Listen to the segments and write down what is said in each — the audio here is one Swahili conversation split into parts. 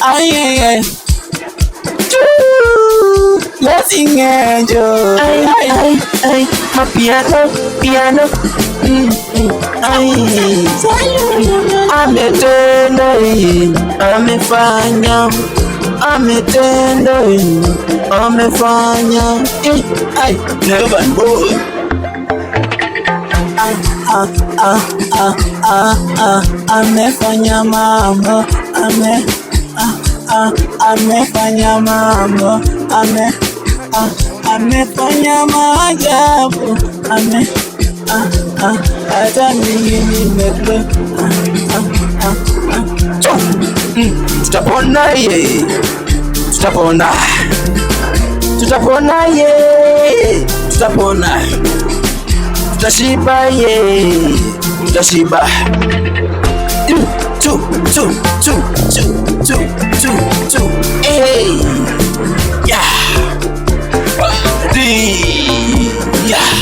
Ay, ay, ay. Blessing angel. Ay, ay, ay. Mapiano, piano. Ay, ametenda, amefanya, ametenda, amefanya. Ay, never boy. Amefanya mambo, amefanya mambo, amefanya maajabu, hata mimi nimekwe. Tutapona ye, tutapona, tutapona ye, tutapona, tutashiba ye, tutashiba. Hey, yeah, yeah.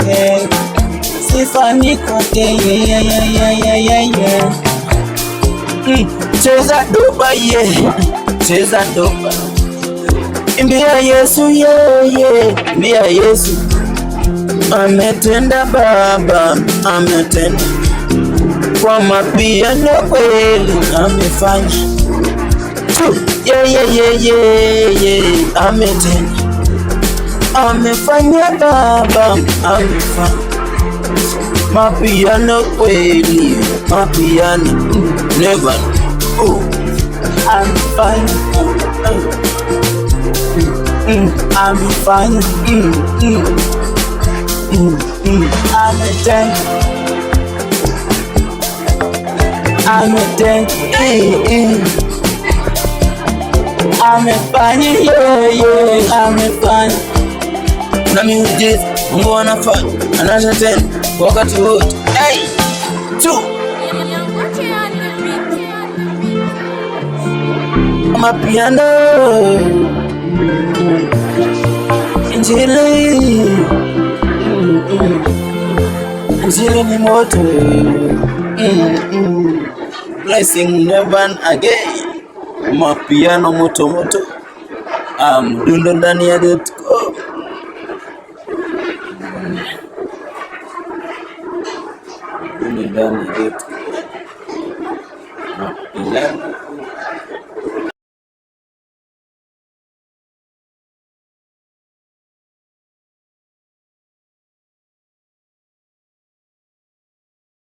Yeah. Sifa nikote, yeah. Cheza doba, yeah. Cheza doba. Imbia Yesu, yeah. Imbia Yesu. Ametenda Baba, ametenda. Kwa mapiano kweli amefanya. Yeah. Ametenda, amefanya Baba, amefanya. Mapiano kweli, mapiano never. Amefanya, amefanya. Ametenda, ametenda. Amefanya, yeah. Amefanya. Na miujiza Mungu anafanya, anatenda wakati wote. Hey, mapiano, injili, injili ni moto. Blessing never again. Mapiano moto moto. Mdundo ndani ya .com. Mdundo ndani ya .com.